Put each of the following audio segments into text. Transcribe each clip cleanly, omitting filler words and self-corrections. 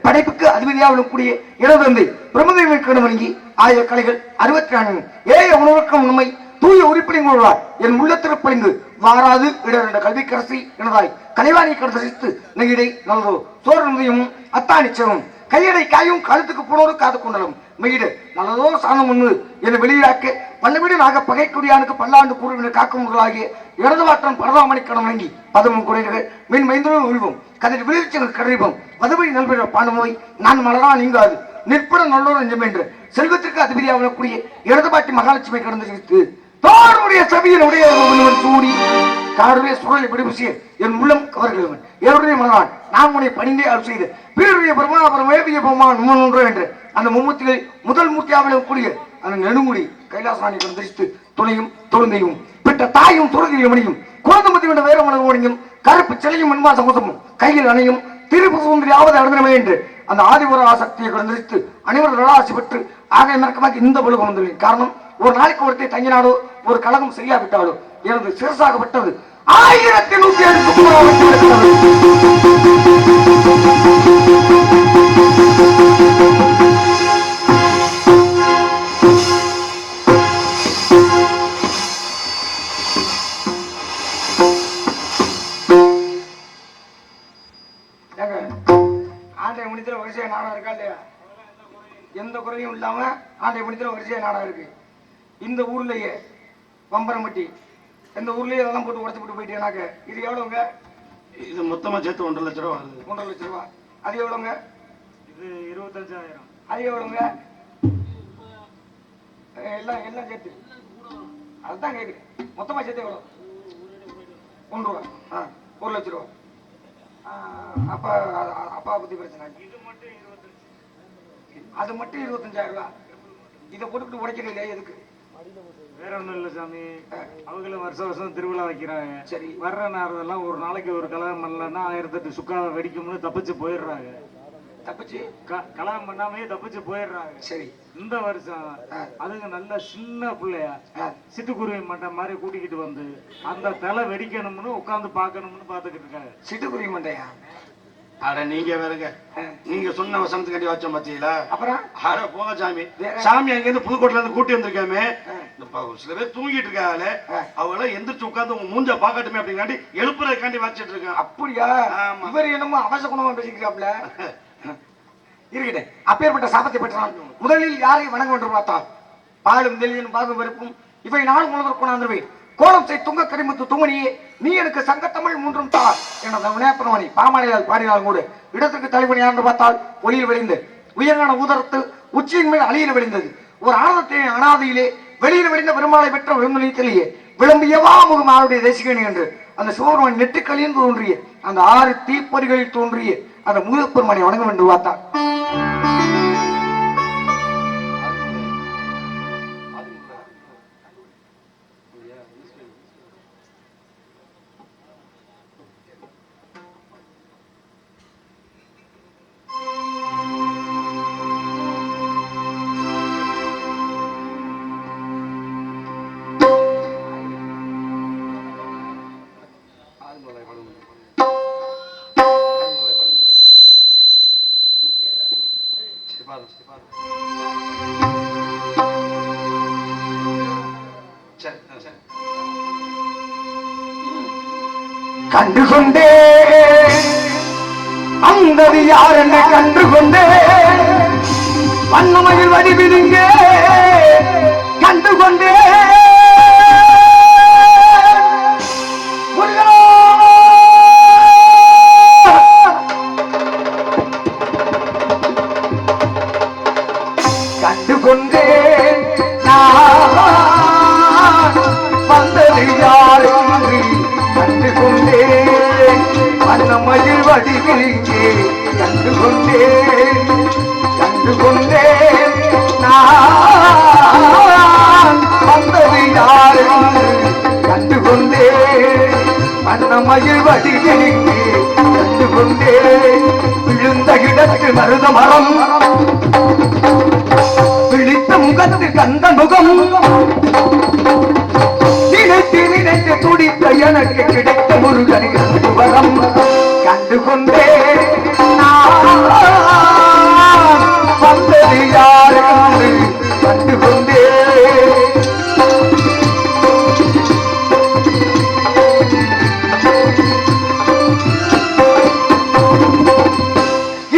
படைப்புக்கு அதிபதியாக கூடிய இடதந்தை பிரம்மதேவனுக்கு வணங்கி ஆய கலைகள் 64 ஏய உணர்வுக்கும் உண்மை தூய உறுப்பினர் என் உள்ளத்திற்பழிந்து வாராது இடர் கல்விக்கரசி எனதாய் கலைவாணி கருத்தரித்து நெகிடை நல்லதோ சோழனும் அத்தானிச்சவும் கையடை காயும் கழுத்துக்கு போனோடு காது கொண்டலும் மெயிடு நல்லதோ சாணம் ஒன்று என வெளியாக்க பல்லவீடு நாக பகைக்குடியானுக்கு பல்லாண்டு கூறுவினர் காக்குமுகளாகிய இடதுவாற்றம் பரதாமணிக்கணம் வழங்கி பதமும் குறைகள் மின் மைந்தோடு உருவம் கதிர் விளைச்சல் கடைப்போம் பதவி நல்பெற பாண்டமோய் நான் மலரா நீங்காது நிற்பட நல்லோடு நெஞ்சம் என்று செல்வத்திற்கு அதிபதியாகக்கூடிய இடதுபாட்டி மகாலட்சுமி கடந்து தோருடைய சபையில் உடைய சூடி காடுடைய சூழலை விடுவிசிய என் உள்ளம் கவர்களவன் எவருடைய மகனான் நான் உன்னை பணிந்தே அருள் செய்து பிறருடைய பிரமாபுரம் வேதிய பொம்மான் முன்னொன்று என்று அந்த மும்மூர்த்திகளை முதல் மூர்த்தியாக கூடிய அந்த நெடுமுடி கைலாசாணி தரிசித்து துணையும் தொழுந்தையும் பெற்ற தாயும் துறதியும் மணியும் குழந்தை என்ற வேரமனோடையும் கருப்பு சிலையும் மண்மா சமூகமும் கையில் அணையும் திருப்பு சுந்தரி ஆவது அடைந்தனமே என்று அந்த ஆதிபுர ஆசக்தியை கடந்தரித்து அனைவரும் நலாசி பெற்று ஆக மறக்கமாக இந்த பழுகம் வந்துள்ளேன். காரணம் ஒரு நாளைக்கு ஒருத்தர் தங்கினாலோ ஒரு கழகம் செய்யாவிட்டாலோ எனது சிறசாகப்பட்டது ஆண்டை முடித்துல வரிசையா நாடகம் இருக்கா இல்லையா? எந்த குறையும் இல்லாம ஆண்டை முடித்துல வரிசையா நாடகம் இருக்கு. இந்த ஊர்லயே வம்பரம்பட்டி இந்த ஊர்லயே இதெல்லாம் போட்டு உடச்சு போட்டு போயிட்டேனாக்க இது எவ்வளவுங்க? இது மொத்தமா சேர்த்து 1.5 லட்சம் ரூபா வருது. 1.5 லட்சம் ரூபா. அது எவ்வளவுங்க? இது 25,000. அது எவ்வளவுங்க? எல்லாம் எல்லாம் சேர்த்து அதுதான் கேக்குறேன். மொத்தமா சேர்த்து எவ்வளவு? 1 ரூபா. 1 லட்சம் ரூபா. அப்பா அப்பா பத்தி பிரச்சனை. இது மட்டும் 25. அது மட்டும் 25,000 ரூபா. இதை போட்டுக்கிட்டு உடைக்கிறீங்க எதுக்கு? வேற ஒண்ணும் இல்ல சாமி, அவங்களும் வருஷம் வருஷம் திருவிழா வைக்கிறாங்க. சரி, வர்ற நேரத்தெல்லாம் ஒரு நாளைக்கு ஒரு கலகம் பண்ணலன்னா 1008 சுக்காவை வெடிக்கும்னு தப்பிச்சு போயிடுறாங்க. தப்பிச்சு கலகம் பண்ணாமே தப்பிச்சு போயிடுறாங்க. சரி, இந்த வருஷம் அதுங்க நல்ல சின்ன பிள்ளையா சிட்டுக்குருவி மண்டை மாதிரி கூட்டிக்கிட்டு வந்து அந்த தலை வெடிக்கணும்னு உட்கார்ந்து பாக்கணும்னு பாத்துக்கிட்டு இருக்காங்க. சிட்டுக்குருவி மண்டையா? அட நீங்க வேறங்க, நீங்க சொன்ன வசனத்துக்காண்டி வச்சோம் பாத்தீங்களா? அப்புறம் அட போங்க சாமி, சாமி அங்க இருந்து புதுக்கோட்டையில இருந்து கூட்டி வந்திருக்காமே. சில பேர் தூங்கிட்டு இருக்காங்களே, அவங்க எந்திரிச்சு உட்கார்ந்து உங்க மூஞ்ச பாக்கட்டுமே அப்படிங்காண்டி எழுப்புறதுக்காண்டி வச்சிட்டு இருக்காங்க. அப்படியா? இவர் என்னமோ அவசகுணமா பேசிக்கிறாப்ல. இருக்கட்டே, அப்பேற்பட்ட சாபத்தை பெற்றான். முதலில் யாரை வணங்க வேண்டும் பார்த்தால் பாலும் தெளியும் பாகும் வெறுப்பும் இவை நாள் முழுவதற்கு கொண்டாந்துருவே. கோலம் செய் துங்க கரிமுத்து துமணியே, நீ எனக்கு சங்கத்தமிழ் 3 தார் எனது விநாயகமணி பாமாலையால் பாடினாலும் கூட இடத்திற்கு தலைவனியாண்டு பார்த்தால் ஒளியில் விளைந்து உயர்கான ஊதரத்து உச்சியின் மேல் அழியில் விளைந்தது. ஒரு ஆனந்தத்தை அனாதையிலே வெளியில் விளைந்த பெருமாளை பெற்ற விரும்பலிலேயே விளம்பியவா முகம் ஆளுடைய தேசிகனி என்று அந்த சிவபெருமான் நெட்டுக்களில் தோன்றிய அந்த 6 தீப்பொறிகளில் தோன்றிய அந்த முருகப்பெருமானை வணங்கும் என்று பார்த்தார். கண்டுகொண்டே அந்தது யார் என்று கண்டுகொண்டே வண்ணமையில் வடிவிடுங்க கண்டுகொண்டே கண்டுகொண்டே வந்தது யார் என்று கண்டுகொண்டே வண்ணமையில் வடிவிடுங்க கண்டுகொண்டே கண்டுகொண்டே வந்தது யார் என்று கண்டுகொண்டே வண்ணமையில் வடிவிடுங்க கண்டுகொண்டே விழுந்த இடத்து மருத மரம் விழித்த முகத்து கந்த முகம் நினைத்து நினைத்து துடித்த எனக்கு கிடைத்த முருகனின் வரம் கண்டுகொண்டே வந்தது யார் என்று கண்டுகொண்டே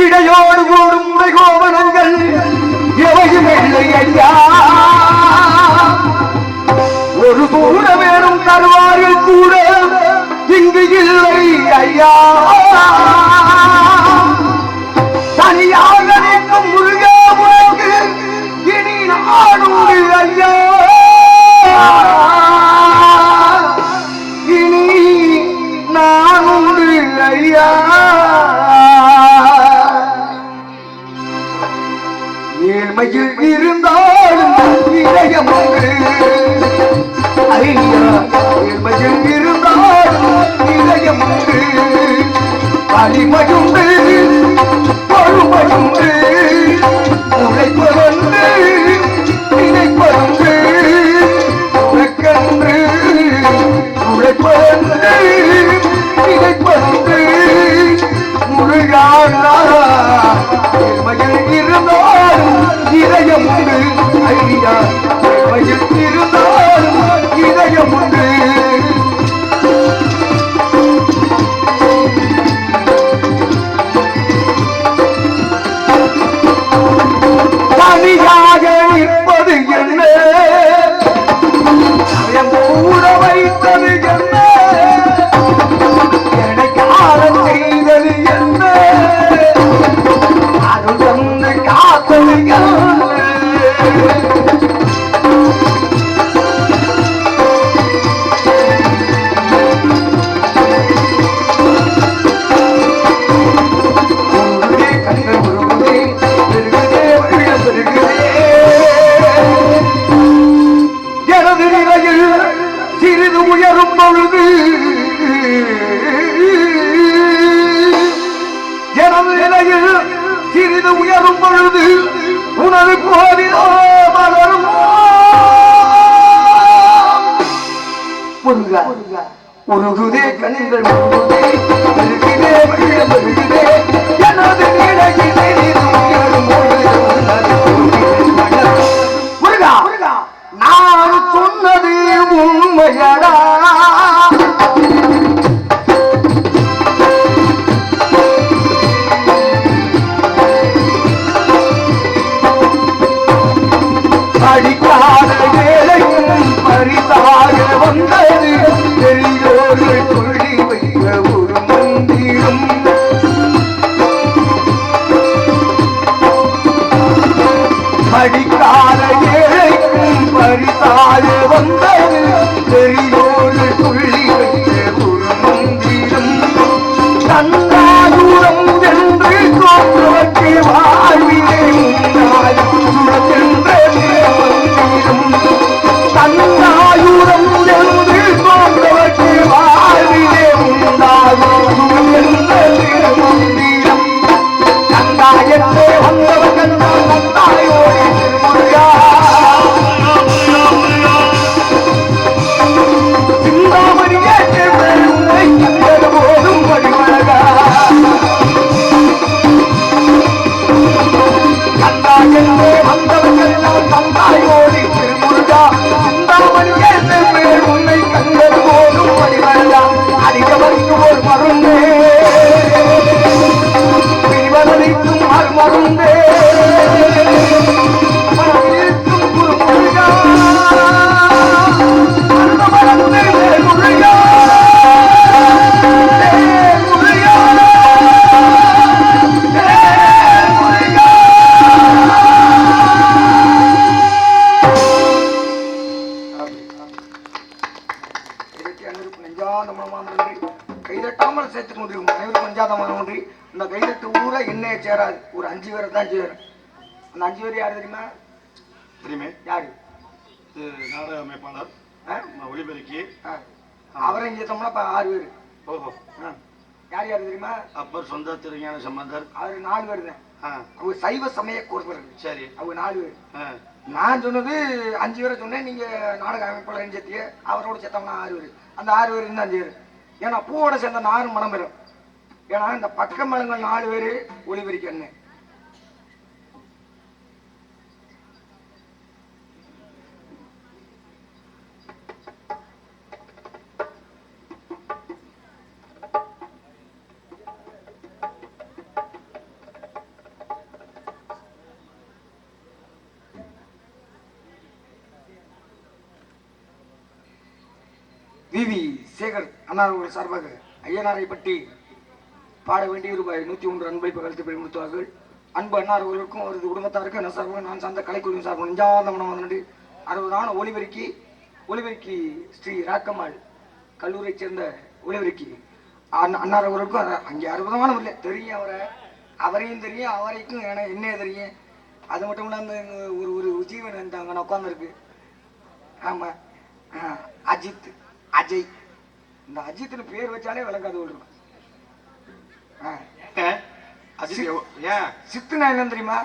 இடையோடு ஓடும் உடைகோவனங்கள் எவையும் இல்லை ஐயா ஒரு தூர வேறும் தருவார்கள் கூட இங்கு இல்லை ஐயா தனியாக நிற்கும் முருகா உனக்கு இனி நாடுண்டு ஐயா இனி நானுண்டு ஐயா ஏழ்மையில் இருந்தாலும் இதயம் ஐயா ஏழ்மையில் இருந்தாலும் இதயம் உண்டு வலிமையுண்டு பொறுமையுண்டு உழைப்பதொன்று நினைப்பதொன்று உனக்கென்று உழைப்பதொன்று இருந்தாலும் இதயம் உண்டு ஐயா இருந்தாலும் இதயம் உண்டு தனியாக நிற்பது என்ன ஊற வைத்தது என்ன எனக்கு ஆழம் செய்தது என்ன அது வந்து காத்தது எனது நிலையில் சிறிது உயரும் பொழுது எனது நிலையில் சிறிது உயரும் பொழுது உனது கோவிலோ மலரும் உருகுதே கண்கள் உருகுதே வருகுதே எனது நிலையில் சிறிது உயரும் பொழுது நான் சொன்னது உண்மையடா அடிக்காத வேலையும் பரிசாக வந்தது பெரியோர்கள் சொல்லி வைத்த ஒரு மந்திரம் அடிக்காத ஏழைக்கும் பரிசாக வந்தது பெரியோர்கள் சொல்லி வைத்த ஒரு மந்திரம் தந்தாயுரம் என்று தோற்றவற்றை வாழ்விலே தன்னாயுரம் என்று தோன்றவற்று வாழ்விலே உண்டாகும் மந்திரம் கந்தாயத்தே வந்தவர் கண்டால் கந்தாயோடு திருமுருகா சிந்தாமணியே உண்மை கண்டது போதும் வழிவழகா கந்தாயத்தே வந்தவர் கண்டால் கந்தாயோடு திருமுருகா சிந்தாமணியே உன்னை கண்டது போதும் வழிவழகா அதிகவருக்கு ஒரு மருந்தே பிரிவதனைக்கும் மறுமருந்தே இருக்கும் குருமுருகா அந்த மருந்தே முருகா கைதட்டாமல் சேர்த்துக் கொண்டிருக்கும் அனைவருக்கும் நெஞ்சாதமான ஒன்றி இந்த கைதட்டு ஊரை என்னைய சேராது ஒரு 5 பேரை தான் சேரும் அந்த 5 பேர் யாரு தெரியுமா தெரியுமே யாரு நாடக அமைப்பாளர் ஒளிபெருக்கி அவரை இங்க சேர்த்தோம்னா 6 பேர் ஓஹோ யார் யாரு தெரியுமா அப்பர் சொந்த திருஞான சம்பந்தர் அவரு 4 பேர் தான் அவங்க சைவ சமய கோர்பர்கள் சரி அவங்க 4 பேர் நான் சொன்னது 5 பேரை சொன்னேன் நீங்க நாடக அமைப்பாளர் சேர்த்திய அவரோட சேர்த்தோம்னா 6 பேர் அந்த 6 பேர் இன்னும் 5 பேர் ஏன்னா பூவோட சேர்ந்த 4 மனம் பெறும் ஏன்னா இந்த பக்க மலங்கள் 4 பேரு ஒளிபெருக்கண்ணு விவி சேகர் அண்ணாவர்கள் சார்பாக ஐயனாரை பற்றி பாட வேண்டிய ரூபாய் 101 அன்பை பகழ்த்து பெருமுத்துவார்கள் அன்பு அண்ணாவர்களுக்கும் அவரது குடும்பத்தாருக்கும் என்ன சார்பாக நான் சார்ந்த கலைக்குழுவின் சார்பாக நெஞ்சார்ந்த மனம் வந்து 60 ஒளிபெருக்கி ஸ்ரீ ராக்கம்மாள் கல்லூரை சேர்ந்த ஒளிபெருக்கி அண்ணாவர்களுக்கும் அங்கே 60 இல்லை தெரியும் அவரையும் தெரியும் அவரைக்கும் என்னையே தெரியும் அது மட்டும் இல்லாம ஒரு ஜீவன் அங்கே உட்காந்துருக்கு ஆமா அஜய் இந்த அஜித்னு பேர் வச்சாலே விளங்காது விடுறோம் சித்துனா என்ன தெரியுமா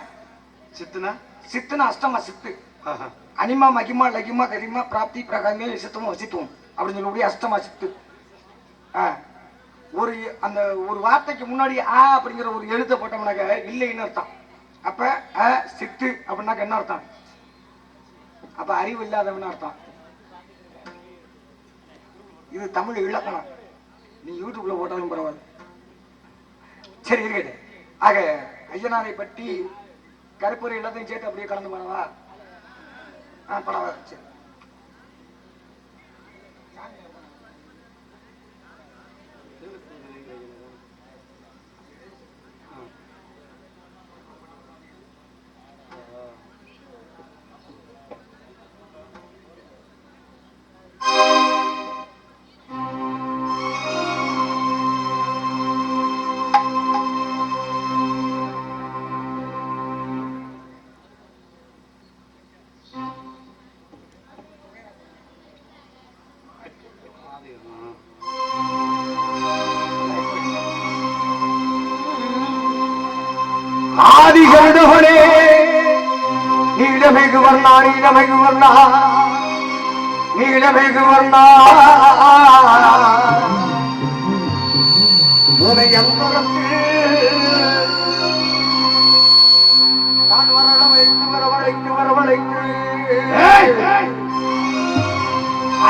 சித்துனா அஷ்டமா சித்து அனிமா மகிமா லகிமா கரிமா பிராப்தி பிரகாமே சித்தமும் வசித்துவம் அப்படின்னு சொல்லக்கூடிய அஷ்டமா சித்து ஒரு ஒரு அந்த ஒரு வார்த்தைக்கு முன்னாடி ஆ அப்படிங்கிற ஒரு எழுத்த போட்டோம்னாக்க இல்லைன்னு அர்த்தம். அப்ப சிட்டு அப்படின்னாக்க என்ன அர்த்தம்? அப்ப அறிவு இல்லாதவன் அர்த்தம். இது தமிழ் இலக்கணம். நீ யூடியூப்ல போட்டாலும் பரவாயில்ல. சரி இருக்கட்டு. ஆக ஐயனாரை பற்றி கருப்பொரு எல்லாத்தையும் சேர்த்து அப்படியே கலந்து பண்ணவா? பரவாயில்ல. சரி. ஆதிகருடவனே நீலமிகு வர்ணா நீலமிகு வர்ணா நீலமிகு வர்ணா உனை அந்தரத்தில் நான் வரவழைத்து வரவழைத்து வரவழைத்து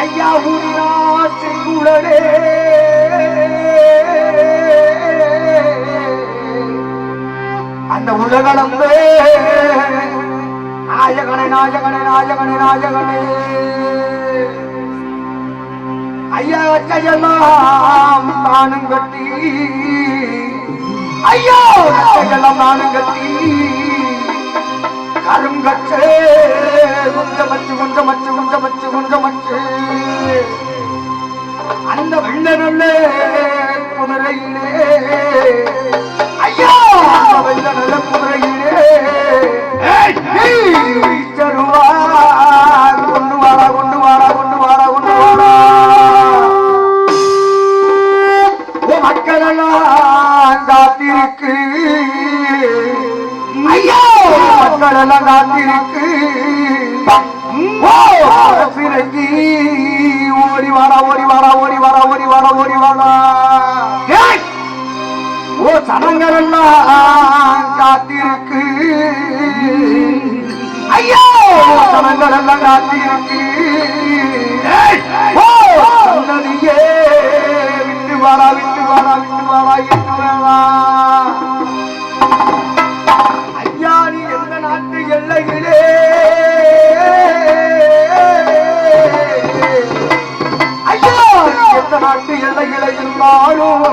ஐயா ஊரினா செங்குடனே அந்த உலகளந்தே நாயகனே நாயகனே நாயகனே நாயகனே ஐயா கையெல்லாம் தானும் கட்டி ஐயோ கையெல்லாம் நானும் கட்டி கரும் கச்சே குஞ்சமச்சு குஞ்சமச்சு குஞ்சமச்சு குஞ்சமச்சு அந்த வெள்ள நல்ல குதிரையிலே ஐயோ வெள்ள நல்ல குதிரையிலே தருவா கொண்டு வாடா கொண்டு வாடா கொண்டு வாடா கொண்டு வாடா மக்கள் எல்லாம் காத்திருக்கு ஐயோ மக்கள் எல்லாம் காத்திருக்கு பிறகி ஓடி வாடா ஓடி வாடா ஓடி வாடா ஓடி வாடா ஓடி வாடா ஓ சனங்கள் எல்லாம் காத்திருக்கு ஐயோ சனங்கள் எல்லாம் காத்திருக்கு ஓ சந்ததியே விட்டு வாடா விட்டு வாடா விட்டு வாடா விட்டு வாடா ஐயா நீ எந்த நாட்டு எல்லையிலே ஐயா எந்த நாட்டு எல்லையிலே இருந்தாலும்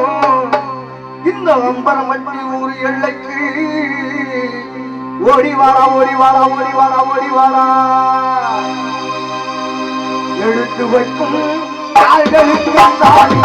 இந்த அம்பரமட்டி ஊர் எல்லைக்கு ஓடி வாடா ஓடி வாடா ஓடி வாடா ஓடி வாடா எடுத்து வைக்கும் கால்களுக்கு சாமி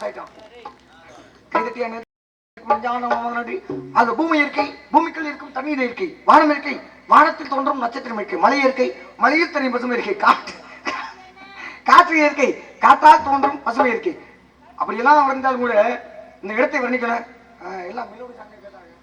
ஆயிட்டான். கைதட்டி நன்றி. அது பூமி இருக்கை, பூமிக்குள் இருக்கும் தண்ணீர் இருக்கை, வானம் இருக்கை, வானத்தில் தோன்றும் நட்சத்திரம் இருக்கை, மலை இருக்கை, மலையில் தனி பசுமை இருக்கை, காற்று இயற்கை, காற்றால் தோன்றும் பசுமை இருக்கை. அப்படியெல்லாம் வந்தாலும் கூட இந்த இடத்தை வர்ணிக்கணும். எல்லாம் மெலோடி சாங் கேட்டாங்க.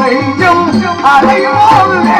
நெஞ்சம் அலைவாடுதே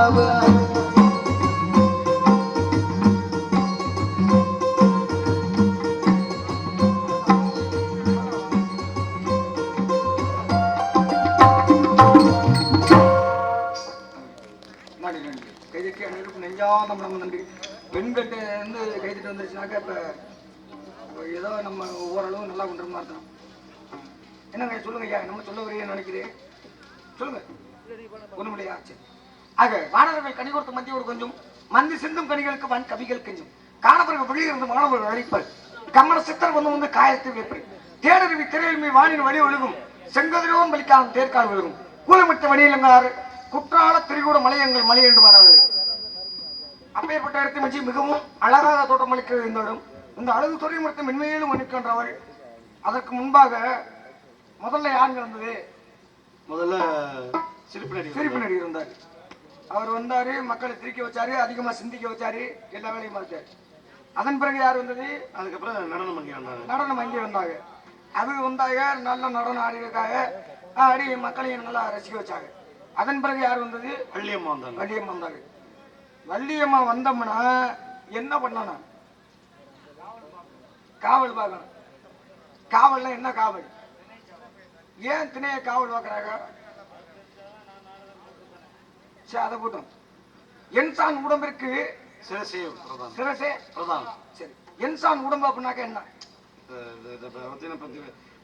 நன்றி நன்றி. கைதட்டி அனைவருக்கும் நெஞ்சார்ந்த மனம் நன்றி. பெண்கிட்ட இருந்து கைதட்டி வந்துருச்சுனாக்கா இப்போ ஏதோ நம்ம ஓரளவு நல்லா கொண்டிருந்தா தான். என்னங்க சொல்லுங்க ஐயா, நம்ம சொல்ல வரையே நினைக்கிறேன். சொல்லுங்க. ஒண்ணும் இல்லையா? சரி. ஆக மாணவர்கள் கனி கொடுத்த மத்திய ஒரு கொஞ்சம் மந்தி சிந்தும் கனிகளுக்கு வன் கவிகள் கெஞ்சும் காணவர்கள் வெளியிருந்து மாணவர்கள் அழைப்பர் கம்மன சித்தர் வந்து காயத்தில் வைப்பர் தேடருவி திரையுமை வானின் வழி ஒழுகும் செங்கதிரோன் வலிக்காலம் தேர்கால் விழுகும் கூலமிட்ட வழியிலங்காறு குற்றால திரிகூட மலையங்கள் மலை என்று பாடார்கள். அப்பேற்பட்ட இடத்தை வச்சு மிகவும் அழகாக தோட்டமளிக்கிறது இந்த இடம். இந்த அழகு துறை மரத்தை மென்மையிலும் மன்னிக்கின்றவள். அதற்கு முன்பாக முதல்ல யாருங்க வந்தது? முதல்ல சிரிப்பு நடிகர் இருந்தார். அவர் வந்தாரு, மக்களை திரிக்க வச்சாரு, அதிகமா சிந்திக்க வச்சாரு, எல்லா வேலையும் பார்த்தாரு. அதன் பிறகு யார் வந்தது? அதுக்கப்புறம் நடனம் அங்கே வந்தாங்க. அது வந்தாங்க, நல்ல நடனம் ஆடிருக்காங்க, ஆடி மக்களையும் நல்லா ரசிக்க வச்சாங்க. அதன் பிறகு யார் வந்தது? வள்ளியம்மா வந்தாங்க. வள்ளியம்மா வந்தோம்னா என்ன பண்ணணும்? காவல் பார்க்கணும். காவல்னா என்ன காவல்? ஏன் திணைய காவல் பார்க்கறாங்க? சரி, அதை போட்டோம். என்சான் உடம்பிற்கு சிரசே பிரதானம். சரி, என்சான் உடம்பு அப்படின்னாக்க என்ன?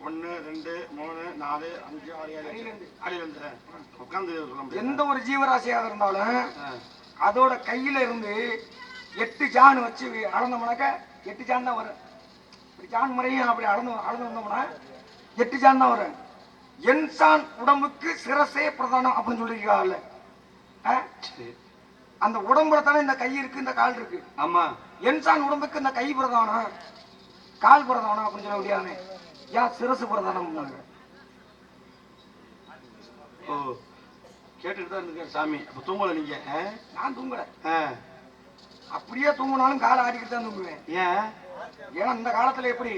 1 2 3 4 5 6 7 உட்கார்ந்து எந்த ஒரு ஜீவராசியாக இருந்தாலும் அதோட கையில இருந்து 8 ஜான் வச்சு அளந்தோம்னாக்க 8 ஜான் தான் வரும். ஜான் முறையும் அப்படி அளந்து வந்தோம்னா 8 ஜான் தான் வரும். என்சான் உடம்புக்கு சிரசே பிரதானம் அப்படின்னு சொல்லியிருக்காங்கல்ல. அந்த உடம்புல தானே இந்த கை இருக்கு, இந்த கால் இருக்கு. ஆமா. என்சான் உடம்புக்கு இந்த கை பிரதானம், கால் பிரதானம் அப்படின்னு சொல்ல முடியாது. ஏன் சிரசு பிரதானம்? ஓ, கேட்டுட்டு தான் இருக்க சாமி. அப்ப தூங்கல நீங்க? நான் தூங்கல. அப்படியே தூங்கினாலும் காலை ஆடிக்கிட்டு தான் தூங்குவேன். ஏன்? ஏன்னா இந்த காலத்துல எப்படி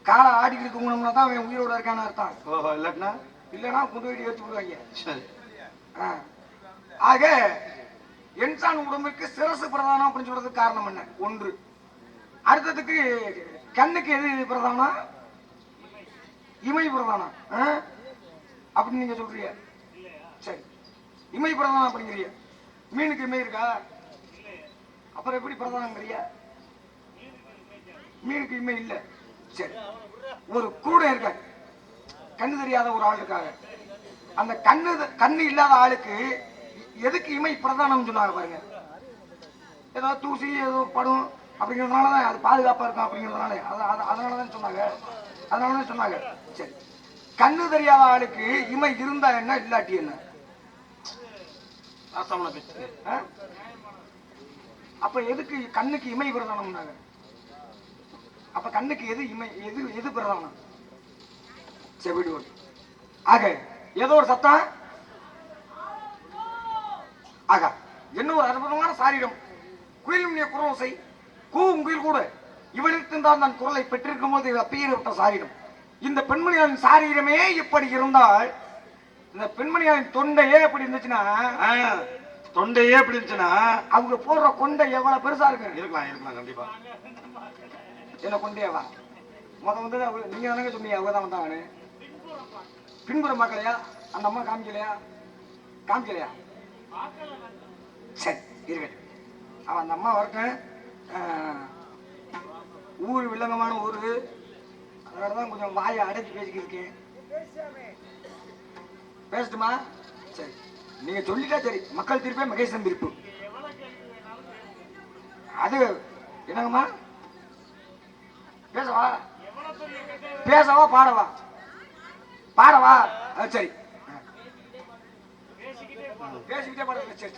காலை ஆடிக்கிட்டு தூங்கணும்னா தான் அவன் உயிரோட இருக்கான்னு அர்த்தம். ஓஹோ, இல்லைன்னா கொண்டு போய் ஏற்றி விடுவாங்க. சரி. ஆக என்சான் உடம்புக்கு சிரசு பிரதானம் அப்படின்னு சொல்றதுக்கு காரணம் என்ன? ஒன்று. அடுத்ததுக்கு கண்ணுக்கு எது பிரதானம்? இமை பிரதானம் அப்படின்னு நீங்க சொல்றீங்க. சரி, இமை பிரதானம் அப்படிங்கிறிய. மீனுக்கு இமை இருக்கா? அப்புறம் எப்படி பிரதானங்கிறிய? மீனுக்கு இமை இல்ல. சரி, ஒரு கூட இருக்க கண்ணு தெரியாத ஒரு ஆள் இருக்காங்க. அந்த கண்ணு இல்லாத ஆளுக்கு எதுக்கு இமை பிரதானம் சொன்னாங்க பாருங்க. ஏதோ தூசி ஏதோ படும் அப்படிங்கிறதுனாலதான் அது பாதுகாப்பா இருக்கும் அப்படிங்கிறதுனால அதனாலதான் சொன்னாங்க. சரி, கண்ணு தெரியாத ஆளுக்கு இமை இருந்தா என்ன, இல்லாட்டி என்ன? அப்ப எதுக்கு கண்ணுக்கு இமை பிரதானம்? அப்ப கண்ணுக்கு எது இமை, எது பிரதானம்? செவிடு. ஆக ஏதோ ஒரு சத்தம். ஆக என்ன ஒரு அற்புதமான சாரீரம். குயிலும் குரலோசை கூவும் குயில் கூட இவளுக்கு தான் நான் குரலை பெற்றிருக்கும் போது அப்பேற்பட்ட சாரீரம். இந்த பெண்மணிகளின் சாரீரமே இப்படி இருந்தால் இந்த பெண்மணிகளின் தொண்டையே எப்படி இருந்துச்சுன்னா அவங்க போடுற கொண்டை எவ்வளவு பெருசா இருக்கு. இருக்கலாம் கண்டிப்பா. என்ன கொண்டையவா வந்து நீங்க தானே சொன்னீங்க, அவங்க தான் வந்தாங்கன்னு. பின்புறம் பார்க்கலையா? அந்த அம்மா காமிக்கலையா? சரி, இருக்கட்டும். அவன் அந்த அம்மா வரட்டும். ஊரு வில்லங்கமான ஊரு, அதனாலதான் கொஞ்சம் வாயை அடைச்சி பேசிக்கிட்டு இருக்கேன். பேசட்டுமா? சரி, நீங்க சொல்லிட்டா சரி. மக்கள் தீர்ப்பே மகேசன் தீர்ப்பு. அது என்னங்கம்மா? பேசவா பாடவா? சரி, பேசிக்கிட்டே பாடுங்க. சரி.